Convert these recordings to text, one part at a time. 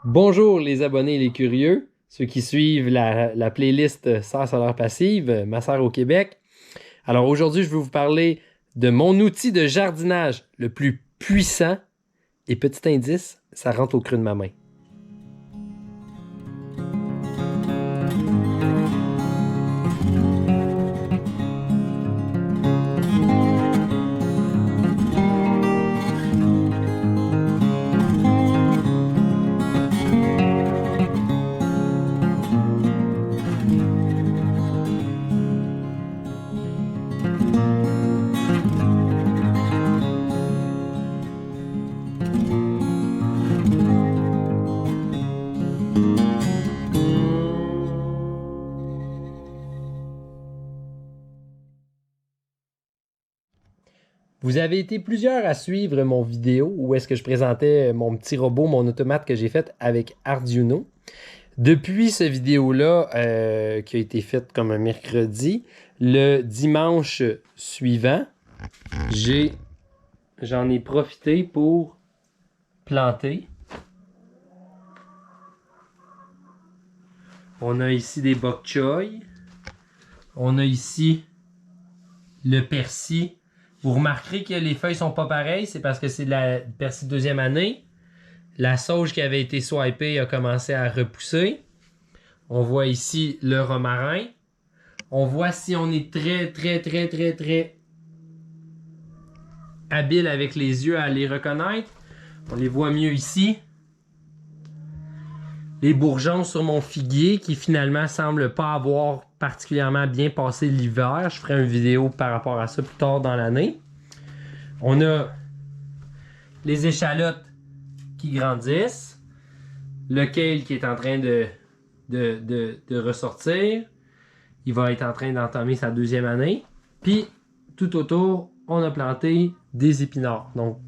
Bonjour les abonnés et les curieux, ceux qui suivent la playlist Serre solaire passive, ma serre au Québec. Alors aujourd'hui, je vais vous parler de mon outil de jardinage le plus puissant. Et petit indice, ça rentre au creux de ma main. Vous avez été plusieurs à suivre mon vidéo où est-ce que je présentais mon petit robot, mon automate que j'ai fait avec Arduino. Depuis cette vidéo-là, qui a été faite comme un mercredi, le dimanche suivant, j'en ai profité pour planter. On a ici des bok choy. On a ici le persil. Vous remarquerez que les feuilles sont pas pareilles, c'est parce que c'est de la persil deuxième année. La sauge qui avait été swipée a commencé à repousser. On voit ici le romarin. On voit si on est très habile avec les yeux à les reconnaître. On les voit mieux ici. Les bourgeons sur mon figuier qui finalement semble pas avoir particulièrement bien passé l'hiver. Je ferai une vidéo par rapport à ça plus tard dans l'année. On a les échalotes qui grandissent. Le kale qui est en train de ressortir. Il va être en train d'entamer sa deuxième année. Puis, tout autour, on a planté des épinards. Donc,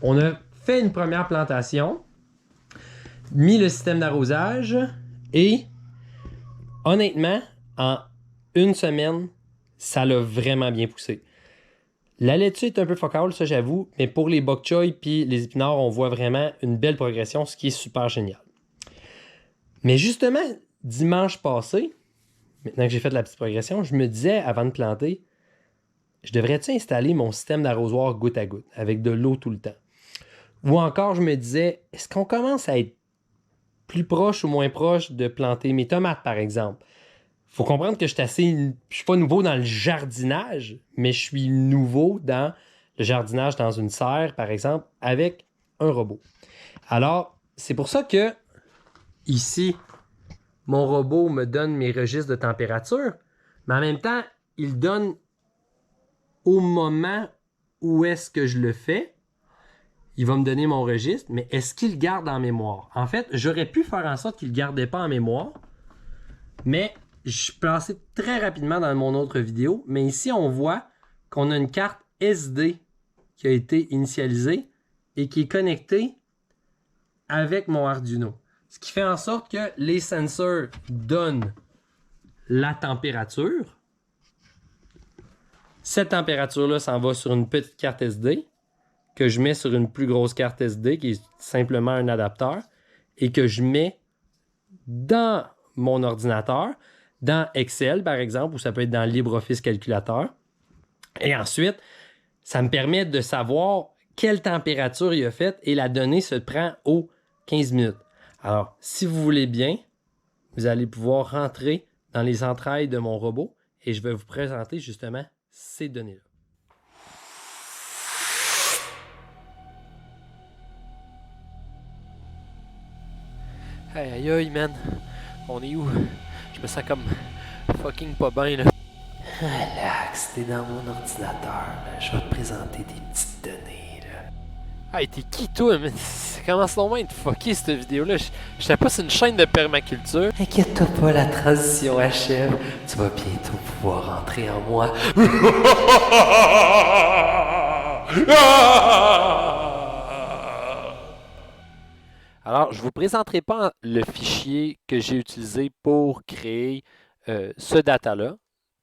on a fait une première plantation, mis le système d'arrosage et, honnêtement, en une semaine, ça l'a vraiment bien poussé. La laitue est un peu focale, ça j'avoue, mais pour les bok choy puis les épinards, on voit vraiment une belle progression, ce qui est super génial. Mais justement, dimanche passé, maintenant que j'ai fait la petite progression, je me disais avant de planter, je devrais-tu installer mon système d'arrosoir goutte à goutte avec de l'eau tout le temps? Ou encore, je me disais, est-ce qu'on commence à être plus proche ou moins proche de planter mes tomates, par exemple? Faut comprendre que je suis pas nouveau dans le jardinage, mais je suis nouveau dans le jardinage dans une serre, par exemple, avec un robot. Alors, c'est pour ça que ici, mon robot me donne mes registres de température, mais en même temps, il donne au moment où est-ce que je le fais. Il va me donner mon registre, mais est-ce qu'il garde en mémoire? En fait, j'aurais pu faire en sorte qu'il ne gardait pas en mémoire, mais je passais très rapidement dans mon autre vidéo. Mais ici, on voit qu'on a une carte SD qui a été initialisée et qui est connectée avec mon Arduino. Ce qui fait en sorte que les sensors donnent la température. Cette température-là s'en va sur une petite carte SD que je mets sur une plus grosse carte SD qui est simplement un adapteur et que je mets dans mon ordinateur, dans Excel par exemple, ou ça peut être dans LibreOffice Calculateur. Et ensuite, ça me permet de savoir quelle température il a faite et la donnée se prend aux 15 minutes. Alors, si vous voulez bien, vous allez pouvoir rentrer dans les entrailles de mon robot et je vais vous présenter justement ces données-là. Hey, aïe aïe, man. On est où? Je me sens comme fucking pas bien, là. Relax, t'es dans mon ordinateur, là. Je vais te présenter des petites données, là. Hey, t'es qui, toi? Mais ça commence normalement à être fucké, cette vidéo-là. Je sais pas, c'est une chaîne de permaculture. Inquiète-toi pas, la transition achève. Tu vas bientôt pouvoir entrer en moi. Alors, je ne vous présenterai pas le fichier que j'ai utilisé pour créer ce data-là.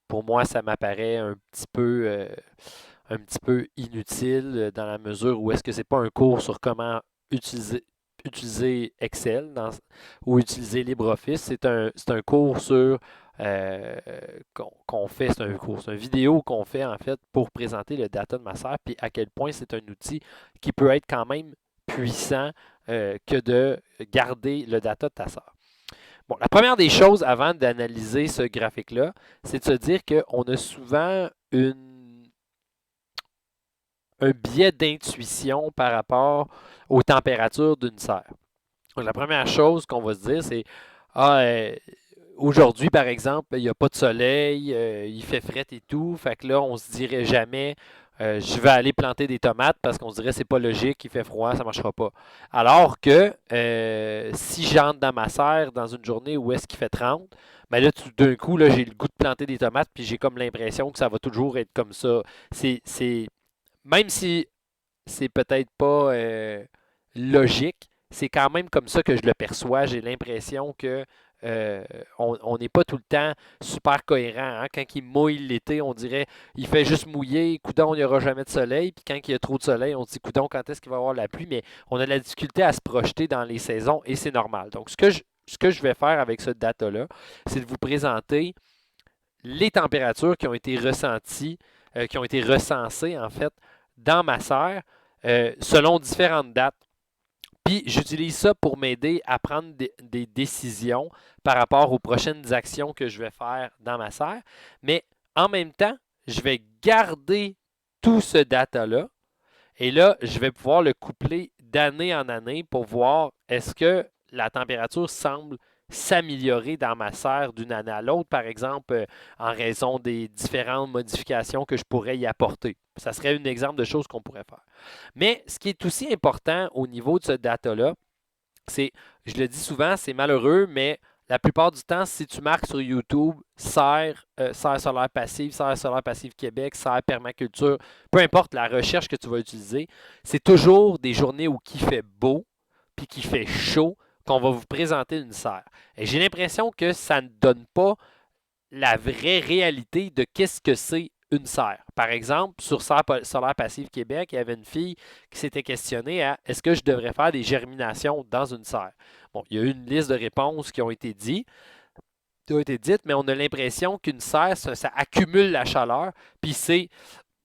Pour moi, ça m'apparaît un petit peu inutile dans la mesure où est-ce que c'est pas un cours sur comment utiliser, utiliser Excel ou utiliser LibreOffice. C'est un cours sur qu'on fait, c'est un cours, c'est une vidéo qu'on fait en fait pour présenter le data de ma sœur, puis à quel point c'est un outil qui peut être quand même puissant que de garder le data de ta sœur. Bon, la première des choses avant d'analyser ce graphique-là, c'est de se dire qu'on a souvent un biais d'intuition par rapport aux températures d'une serre. Donc, la première chose qu'on va se dire, c'est aujourd'hui, par exemple, il n'y a pas de soleil, il fait fret et tout. Fait que là, on se dirait jamais je vais aller planter des tomates parce qu'on se dirait c'est pas logique, il fait froid, ça ne marchera pas. Alors que si j'entre dans ma serre dans une journée où est-ce qu'il fait 30, ben là, d'un coup, là, j'ai le goût de planter des tomates, puis j'ai comme l'impression que ça va toujours être comme ça. Même si c'est peut-être pas logique, c'est quand même comme ça que je le perçois. J'ai l'impression que on n'est pas tout le temps super cohérent. Hein. Quand il mouille l'été, on dirait il fait juste mouiller, coudon, il n'y aura jamais de soleil. Puis quand il y a trop de soleil, on se dit coudon, quand est-ce qu'il va y avoir la pluie? Mais on a de la difficulté à se projeter dans les saisons et c'est normal. Donc, ce que je vais faire avec ce data-là, c'est de vous présenter les températures qui ont été ressenties, qui ont été recensées en fait dans ma serre selon différentes dates. Puis j'utilise ça pour m'aider à prendre des décisions par rapport aux prochaines actions que je vais faire dans ma serre. Mais en même temps, je vais garder tout ce data-là et là, je vais pouvoir le coupler d'année en année pour voir est-ce que la température semble s'améliorer dans ma serre d'une année à l'autre, par exemple, en raison des différentes modifications que je pourrais y apporter. Ça serait un exemple de choses qu'on pourrait faire. Mais ce qui est aussi important au niveau de ce data-là, c'est, je le dis souvent, c'est malheureux, mais la plupart du temps, si tu marques sur YouTube serre solaire passive Québec, serre permaculture, peu importe la recherche que tu vas utiliser, c'est toujours des journées où il fait beau puis qu'il fait chaud qu'on va vous présenter une serre. Et j'ai l'impression que ça ne donne pas la vraie réalité de qu'est-ce que c'est une serre. Par exemple, sur Serre solaire passive Québec, il y avait une fille qui s'était questionnée à est-ce que je devrais faire des germinations dans une serre? Bon, il y a eu une liste de réponses qui ont été dites, mais on a l'impression qu'une serre, ça accumule la chaleur, puis c'est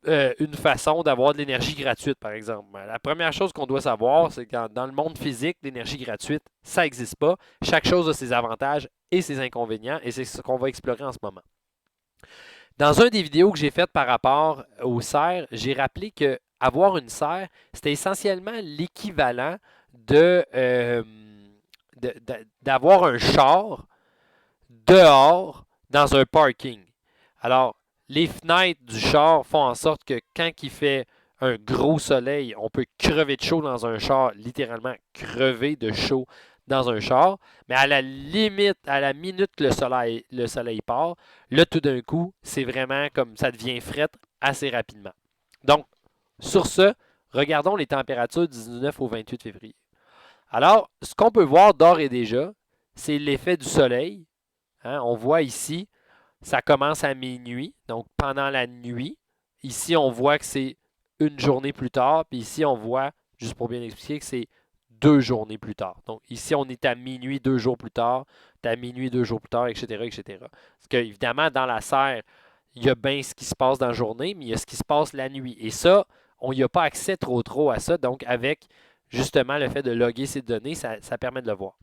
une façon d'avoir de l'énergie gratuite, par exemple. La première chose qu'on doit savoir, c'est que dans le monde physique, l'énergie gratuite, ça n'existe pas. Chaque chose a ses avantages et ses inconvénients, et c'est ce qu'on va explorer en ce moment. Dans un des vidéos que j'ai faites par rapport aux serres, j'ai rappelé que avoir une serre, c'était essentiellement l'équivalent d'avoir un char dehors dans un parking. Alors, les fenêtres du char font en sorte que quand il fait un gros soleil, on peut crever de chaud dans un char, littéralement crever de chaud dans un char. Mais à la limite, à la minute que le soleil part, là, tout d'un coup, c'est vraiment comme ça devient fret assez rapidement. Donc, sur ce, regardons les températures du 19 au 28 février. Alors, ce qu'on peut voir d'ores et déjà, c'est l'effet du soleil. Hein, on voit ici, ça commence à minuit, donc pendant la nuit. Ici, on voit que c'est une journée plus tard, puis ici, on voit, juste pour bien expliquer, que c'est 2 journées plus tard. Donc ici, on est à minuit 2 jours plus tard, à minuit 2 jours plus tard, etc., etc. Parce qu'évidemment, dans la serre, il y a bien ce qui se passe dans la journée, mais il y a ce qui se passe la nuit. Et ça, on n'y a pas accès trop à ça. Donc, avec justement le fait de loguer ces données, ça permet de le voir.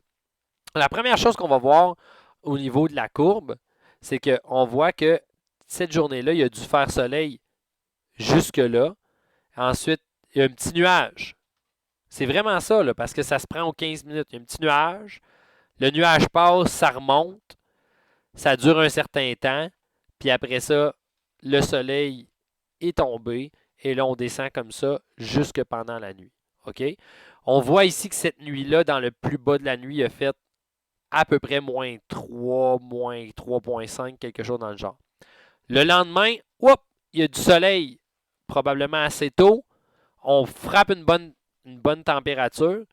La première chose qu'on va voir au niveau de la courbe, c'est qu'on voit que cette journée-là, il y a dû faire soleil jusque-là. Ensuite, il y a un petit nuage. C'est vraiment ça, là, parce que ça se prend aux 15 minutes. Il y a un petit nuage. Le nuage passe, ça remonte. Ça dure un certain temps. Puis après ça, le soleil est tombé. Et là, on descend comme ça jusque pendant la nuit. OK? On voit ici que cette nuit-là, dans le plus bas de la nuit, il a fait à peu près moins 3, moins 3,5, quelque chose dans le genre. Le lendemain, il y a du soleil probablement assez tôt. On frappe une bonne température.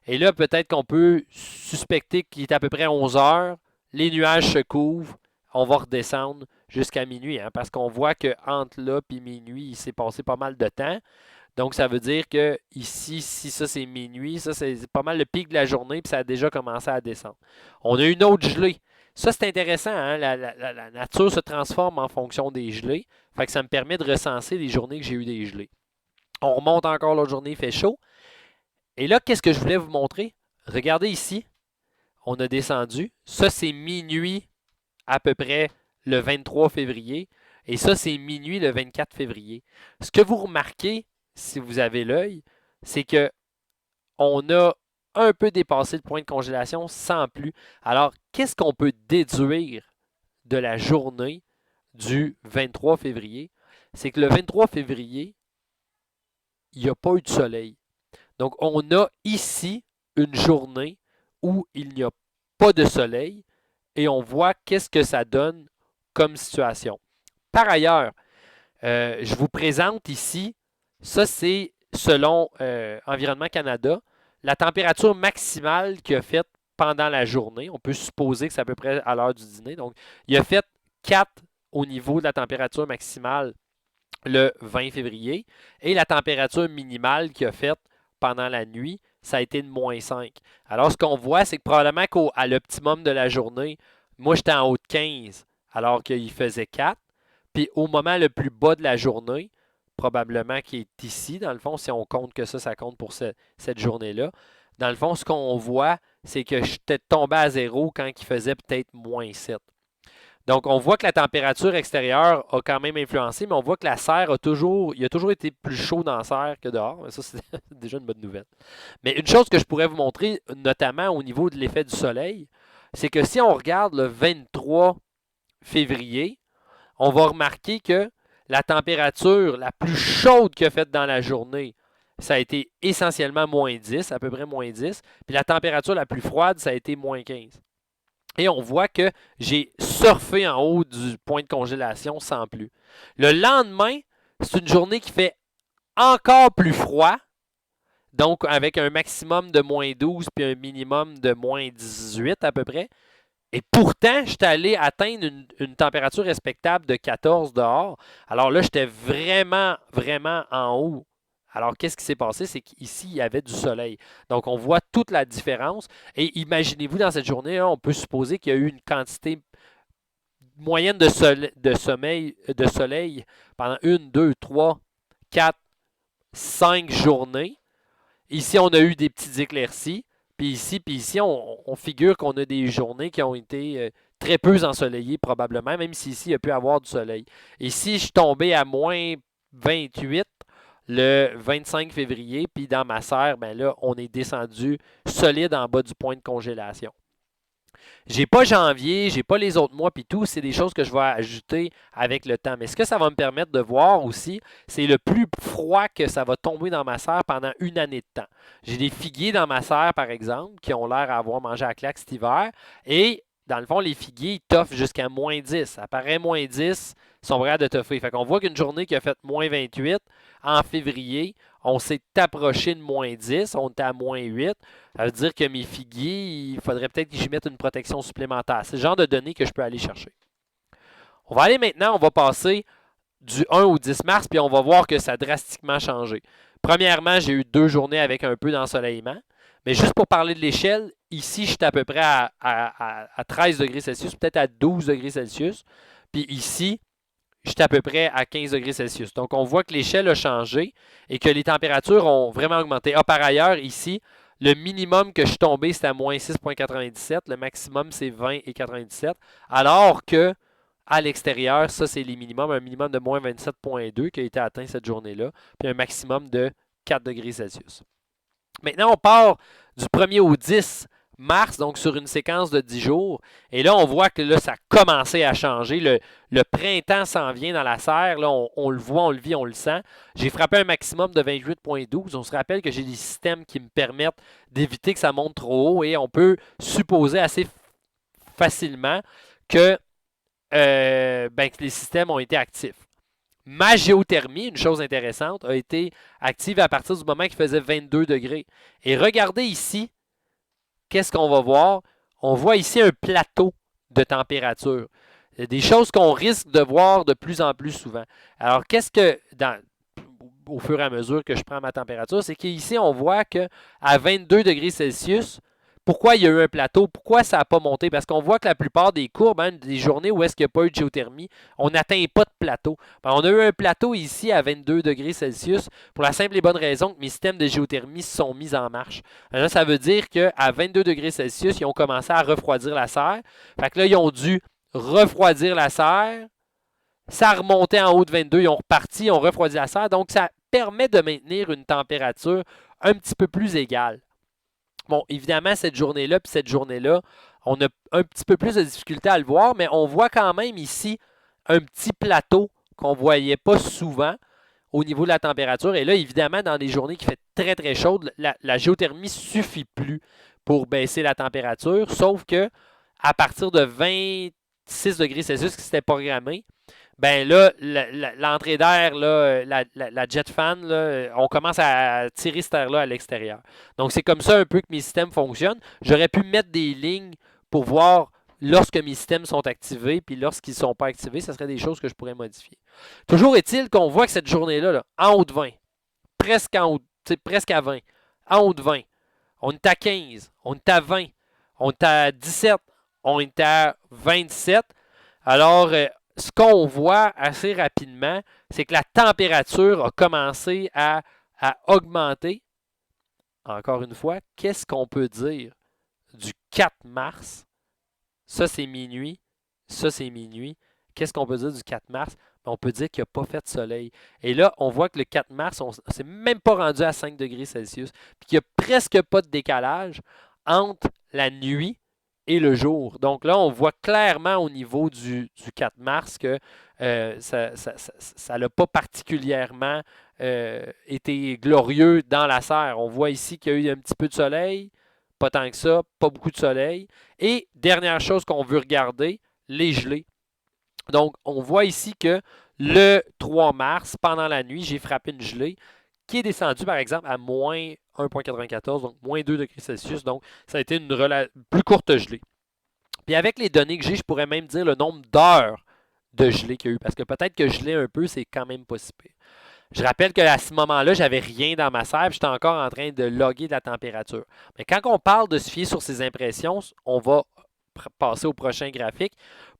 Et là, peut-être qu'on peut suspecter qu'il est à peu près 11 heures. Les nuages se couvrent. On va redescendre jusqu'à minuit. Hein, parce qu'on voit qu'entre là et minuit, il s'est passé pas mal de temps. Donc, ça veut dire que ici, si ça c'est minuit, ça c'est pas mal le pic de la journée, puis ça a déjà commencé à descendre. On a une autre gelée. Ça, c'est intéressant, hein? La nature se transforme en fonction des gelées. Fait que ça me permet de recenser les journées que j'ai eu des gelées. On remonte encore l'autre journée, il fait chaud. Et là, qu'est-ce que je voulais vous montrer? Regardez ici, on a descendu. Ça, c'est minuit à peu près le 23 février. Et ça, c'est minuit le 24 février. Ce que vous remarquez, si vous avez l'œil, c'est que on a un peu dépassé le point de congélation sans plus. Alors, qu'est-ce qu'on peut déduire de la journée du 23 février? C'est que le 23 février, il n'y a pas eu de soleil. Donc, on a ici une journée où il n'y a pas de soleil et on voit qu'est-ce que ça donne comme situation. Par ailleurs, je vous présente ici, ça c'est selon Environnement Canada, la température maximale qu'il a faite pendant la journée. On peut supposer que c'est à peu près à l'heure du dîner. Donc, il a fait 4 au niveau de la température maximale le 20 février et la température minimale qu'il a faite pendant la nuit, ça a été de -5. Alors, ce qu'on voit, c'est que probablement qu'à l'optimum de la journée, moi, j'étais en haut de 15 alors qu'il faisait 4. Puis au moment le plus bas de la journée, probablement qui est ici, dans le fond, si on compte que ça compte pour cette journée-là, dans le fond, ce qu'on voit, c'est que j'étais tombé à 0 quand il faisait peut-être -7. Donc, on voit que la température extérieure a quand même influencé, mais on voit que la serre il a toujours été plus chaud dans la serre que dehors. Ça, c'est déjà une bonne nouvelle. Mais une chose que je pourrais vous montrer, notamment au niveau de l'effet du soleil, c'est que si on regarde le 23 février, on va remarquer que la température la plus chaude qu'il a faite dans la journée, ça a été essentiellement -10, à peu près -10. Puis la température la plus froide, ça a été -15. Et on voit que j'ai surfé en haut du point de congélation sans plus. Le lendemain, c'est une journée qui fait encore plus froid. Donc, avec un maximum de -12 puis un minimum de -18 à peu près. Et pourtant, j'étais allé atteindre une température respectable de 14 dehors. Alors là, j'étais vraiment, vraiment en haut. Alors, qu'est-ce qui s'est passé? C'est qu'ici, il y avait du soleil. Donc, on voit toute la différence. Et imaginez-vous, dans cette journée-là, on peut supposer qu'il y a eu une quantité moyenne de soleil pendant 1, 2, 3, 4, 5 journées. Ici, on a eu des petites éclaircies. Puis ici, on figure qu'on a des journées qui ont été très peu ensoleillées probablement, même si ici, il y a pu avoir du soleil. Et si je suis tombé à -28 le 25 février, puis dans ma serre, ben là, on est descendu solide en bas du point de congélation. J'ai pas janvier, j'ai pas les autres mois, puis tout, c'est des choses que je vais ajouter avec le temps. Mais ce que ça va me permettre de voir aussi, c'est le plus froid que ça va tomber dans ma serre pendant une année de temps. J'ai des figuiers dans ma serre, par exemple, qui ont l'air d'avoir mangé à claque cet hiver, et dans le fond, les figuiers, ils toffent jusqu'à -10. Apparaît -10, ils sont prêts de toffer. Fait qu'on voit qu'une journée qui a fait -28 en février, on s'est approché de -10, on était à -8. Ça veut dire que mes figuiers, il faudrait peut-être que j'y mette une protection supplémentaire. C'est le genre de données que je peux aller chercher. On va aller maintenant, on va passer du 1 au 10 mars, puis on va voir que ça a drastiquement changé. Premièrement, j'ai eu 2 journées avec un peu d'ensoleillement. Mais juste pour parler de l'échelle, ici, je suis à peu près à 13 degrés Celsius, peut-être à 12 degrés Celsius. Puis ici, je suis à peu près à 15 degrés Celsius. Donc, on voit que l'échelle a changé et que les températures ont vraiment augmenté. Ah, par ailleurs, ici, le minimum que je suis tombé, c'était à -6,97. Le maximum, c'est 20,97. Alors que à l'extérieur, ça, c'est les minimums. Un minimum de -27,2 qui a été atteint cette journée-là. Puis un maximum de 4 degrés Celsius. Maintenant, on part du 1er au 10 mars, donc sur une séquence de 10 jours. Et là, on voit que là, ça a commencé à changer. Le printemps s'en vient dans la serre. Là, on le voit, on le vit, on le sent. J'ai frappé un maximum de 28,12. On se rappelle que j'ai des systèmes qui me permettent d'éviter que ça monte trop haut. Et on peut supposer assez facilement que les systèmes ont été actifs. Ma géothermie, une chose intéressante, a été active à partir du moment qu'il faisait 22 degrés. Et regardez ici, qu'est-ce qu'on va voir? On voit ici un plateau de température. Des choses qu'on risque de voir de plus en plus souvent. Alors, au fur et à mesure que je prends ma température, c'est qu'ici, on voit qu'à 22 degrés Celsius, pourquoi il y a eu un plateau? Pourquoi ça n'a pas monté? Parce qu'on voit que la plupart des courbes, hein, des journées où est-ce qu'il n'y a pas eu de géothermie, on n'atteint pas de plateau. Ben, on a eu un plateau ici à 22 degrés Celsius pour la simple et bonne raison que mes systèmes de géothermie se sont mis en marche. Là, ça veut dire qu'à 22 degrés Celsius, ils ont commencé à refroidir la serre. Fait que là, ils ont dû refroidir la serre. Ça a remonté en haut de 22, ils ont reparti, ils ont refroidi la serre. Donc, ça permet de maintenir une température un petit peu plus égale. Bon, évidemment, cette journée-là puis cette journée-là, on a un petit peu plus de difficulté à le voir, mais on voit quand même ici un petit plateau qu'on ne voyait pas souvent au niveau de la température. Et là, évidemment, dans des journées qui fait très, très chaudes, la géothermie ne suffit plus pour baisser la température, sauf que à partir de 26 degrés Celsius qui s'était programmé, ben là, l'entrée d'air, la jet fan, là, on commence à tirer cet air-là à l'extérieur. Donc, c'est comme ça un peu que mes systèmes fonctionnent. J'aurais pu mettre des lignes pour voir lorsque mes systèmes sont activés, puis lorsqu'ils ne sont pas activés, ce serait des choses que je pourrais modifier. Toujours est-il qu'on voit que cette journée-là, là, en haut de 20, presque à 20, en haut de 20, on est à 15, on est à 20, on est à 17, on est à 27. Alors, ce qu'on voit assez rapidement, c'est que la température a commencé à augmenter. Encore une fois, qu'est-ce qu'on peut dire du 4 mars? Ça, c'est minuit. Ça, c'est minuit. Qu'est-ce qu'on peut dire du 4 mars? On peut dire qu'il n'a pas fait de soleil. Et là, on voit que le 4 mars, on ne s'est même pas rendu à 5 degrés Celsius. Puis qu'il n'y a presque pas de décalage entre la nuit et le jour. Donc là, on voit clairement au niveau du 4 mars que ça n'a pas particulièrement été glorieux dans la serre. On voit ici qu'il y a eu un petit peu de soleil, pas tant que ça, pas beaucoup de soleil. Et dernière chose qu'on veut regarder, les gelées. Donc, on voit ici que le 3 mars, pendant la nuit, j'ai frappé une gelée qui est descendue, par exemple, à moins 1,94, donc moins 2 degrés Celsius. Donc, ça a été une plus courte gelée. Puis avec les données que j'ai, je pourrais même dire le nombre d'heures de gelée qu'il y a eu. Parce que peut-être que geler un peu, c'est quand même pas si pire. Je rappelle qu'à ce moment-là, je n'avais rien dans ma serre. J'étais encore en train de loguer de la température. Mais quand on parle de se fier sur ces impressions, on va passer au prochain graphique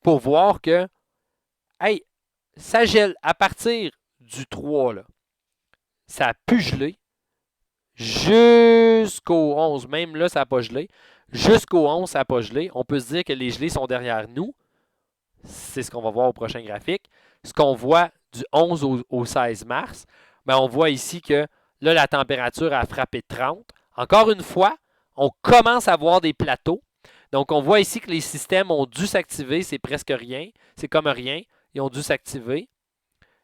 pour voir que, hey, ça gèle à partir du 3, là. Ça a pu geler jusqu'au 11. Même là, ça n'a pas gelé. Jusqu'au 11, ça n'a pas gelé. On peut se dire que les gelées sont derrière nous. C'est ce qu'on va voir au prochain graphique. Ce qu'on voit du 11 au 16 mars, ben on voit ici que là, la température a frappé 30. Encore une fois, on commence à voir des plateaux. Donc, on voit ici que les systèmes ont dû s'activer. C'est presque rien. C'est comme rien. Ils ont dû s'activer.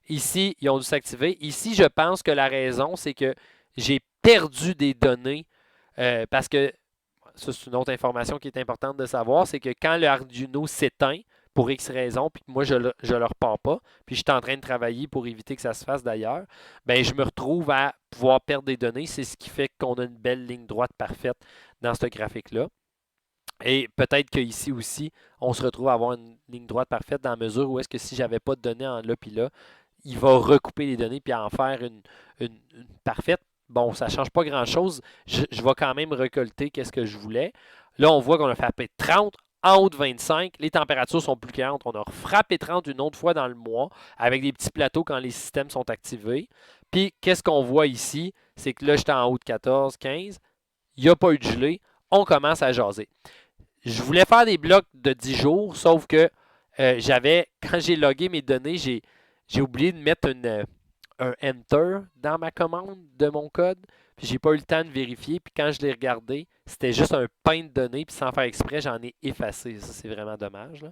Ici, ils ont dû s'activer. Ici, je pense que la raison, c'est que j'ai perdu des données parce que, ça c'est une autre information qui est importante de savoir, c'est que quand le Arduino s'éteint, pour X raison, puis que moi je ne le repars pas, puis je suis en train de travailler pour éviter que ça se fasse d'ailleurs, ben je me retrouve à pouvoir perdre des données. C'est ce qui fait qu'on a une belle ligne droite parfaite dans ce graphique-là. Et peut-être qu'ici aussi, on se retrouve à avoir une ligne droite parfaite dans la mesure où est-ce que si je n'avais pas de données en là puis là, il va recouper les données puis en faire une parfaite. Bon, ça ne change pas grand-chose. Je vais quand même récolter ce que je voulais. Là, on voit qu'on a frappé 30 en haut de 25. Les températures sont plus calientes. On a frappé 30 une autre fois dans le mois avec des petits plateaux quand les systèmes sont activés. Puis, qu'est-ce qu'on voit ici? C'est que là, j'étais en haut de 14, 15. Il n'y a pas eu de gelée. On commence à jaser. Je voulais faire des blocs de 10 jours, sauf que quand j'ai logué mes données, j'ai oublié de mettre un Enter dans ma commande de mon code. Puis j'ai pas eu le temps de vérifier. Puis quand je l'ai regardé, c'était juste un pain de données. Puis sans faire exprès, j'en ai effacé. Ça, c'est vraiment dommage, là.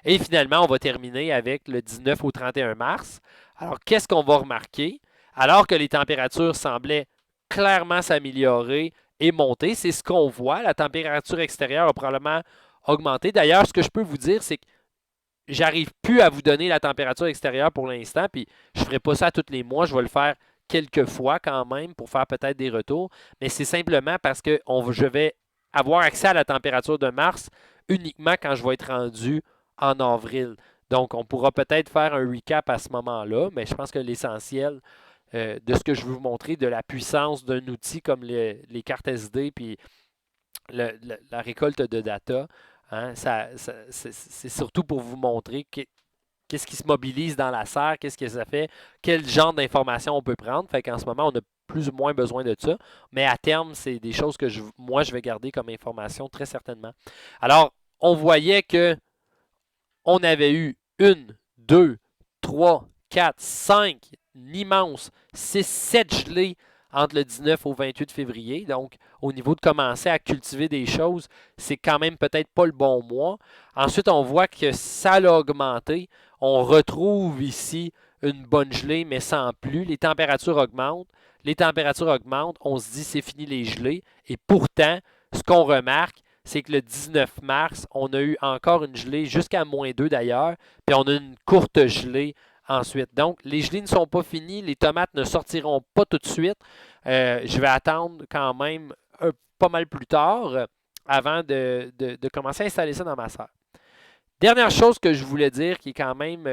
Et finalement, on va terminer avec le 19 au 31 mars. Alors, qu'est-ce qu'on va remarquer? Alors que les températures semblaient clairement s'améliorer et monter, c'est ce qu'on voit. La température extérieure a probablement augmenté. D'ailleurs, ce que je peux vous dire, c'est que j'arrive plus à vous donner la température extérieure pour l'instant, puis je ne ferai pas ça tous les mois. Je vais le faire quelques fois quand même pour faire peut-être des retours. Mais c'est simplement parce que je vais avoir accès à la température de mars uniquement quand je vais être rendu en avril. Donc, on pourra peut-être faire un recap à ce moment-là, mais je pense que l'essentiel, de ce que je veux vous montrer, de la puissance d'un outil comme les cartes SD puis la récolte de data. Hein, c'est surtout pour vous montrer qu'est-ce qui se mobilise dans la serre, qu'est-ce que ça fait, quel genre d'informations on peut prendre. Fait qu'en ce moment, on a plus ou moins besoin de ça. Mais à terme, c'est des choses que moi, je vais garder comme information très certainement. Alors, on voyait que on avait eu 1, 2, 3, 4, 5, immense, 6, 7 gelées entre le 19 au 28 février. Donc, au niveau de commencer à cultiver des choses, c'est quand même peut-être pas le bon mois. Ensuite, on voit que ça a augmenté. On retrouve ici une bonne gelée, mais sans plus. Les températures augmentent. Les températures augmentent. On se dit c'est fini les gelées. Et pourtant, ce qu'on remarque, c'est que le 19 mars, on a eu encore une gelée jusqu'à -2 d'ailleurs, puis on a une courte gelée ensuite. Donc, les gelées ne sont pas finies, les tomates ne sortiront pas tout de suite. Je vais attendre quand même pas mal plus tard avant de commencer à installer ça dans ma serre. Dernière chose que je voulais dire qui est quand même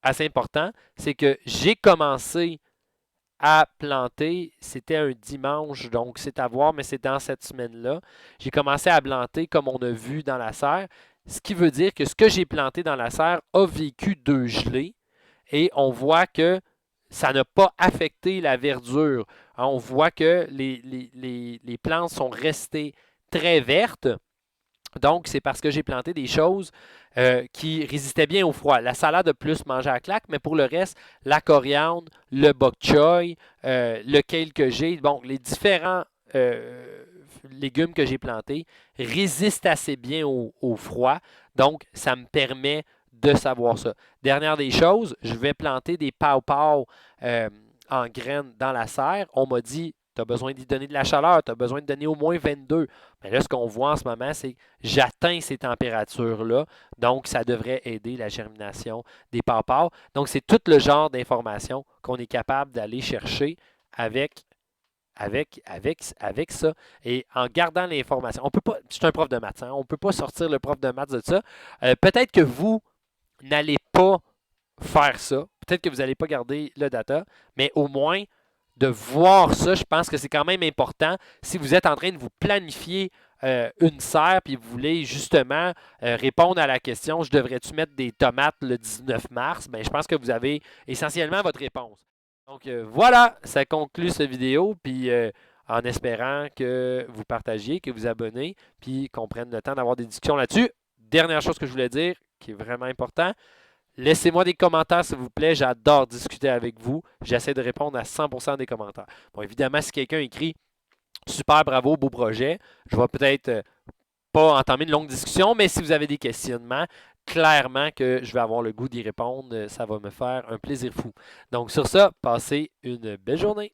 assez important, c'est que j'ai commencé à planter, c'était un dimanche, donc c'est à voir, mais c'est dans cette semaine-là. J'ai commencé à planter comme on a vu dans la serre, ce qui veut dire que ce que j'ai planté dans la serre a vécu 2 gelées et on voit que ça n'a pas affecté la verdure. Hein, on voit que les plantes sont restées très vertes. Donc, c'est parce que j'ai planté des choses qui résistaient bien au froid. La salade a plus mangé à claque, mais pour le reste, la coriandre, le bok choy, le kale que j'ai, bon, les différents légumes que j'ai plantés résistent assez bien au froid. Donc, ça me permet de savoir ça. Dernière des choses, je vais planter des pawpaws en graines dans la serre. On m'a dit, tu as besoin d'y donner de la chaleur, tu as besoin de donner au moins 22. Mais là, ce qu'on voit en ce moment, c'est que j'atteins ces températures-là. Donc, ça devrait aider la germination des pawpaws. Donc, c'est tout le genre d'informations qu'on est capable d'aller chercher avec ça. Et en gardant l'information, on peut pas, je suis un prof de maths, hein, on ne peut pas sortir le prof de maths de ça. Peut-être que vous n'allez pas faire ça. Peut-être que vous n'allez pas garder le data, mais au moins de voir ça, je pense que c'est quand même important. Si vous êtes en train de vous planifier une serre puis vous voulez justement répondre à la question, je devrais-tu mettre des tomates le 19 mars? Bien, je pense que vous avez essentiellement votre réponse. Donc voilà, ça conclut cette vidéo. Puis en espérant que vous partagiez, que vous abonnez, puis qu'on prenne le temps d'avoir des discussions là-dessus. Dernière chose que je voulais dire, qui est vraiment important, laissez-moi des commentaires, s'il vous plaît. J'adore discuter avec vous. J'essaie de répondre à 100% des commentaires. Bon, évidemment, si quelqu'un écrit « Super, bravo, beau projet », je vais peut-être pas entamer une longue discussion, mais si vous avez des questionnements, clairement que je vais avoir le goût d'y répondre. Ça va me faire un plaisir fou. Donc, sur ça, passez une belle journée.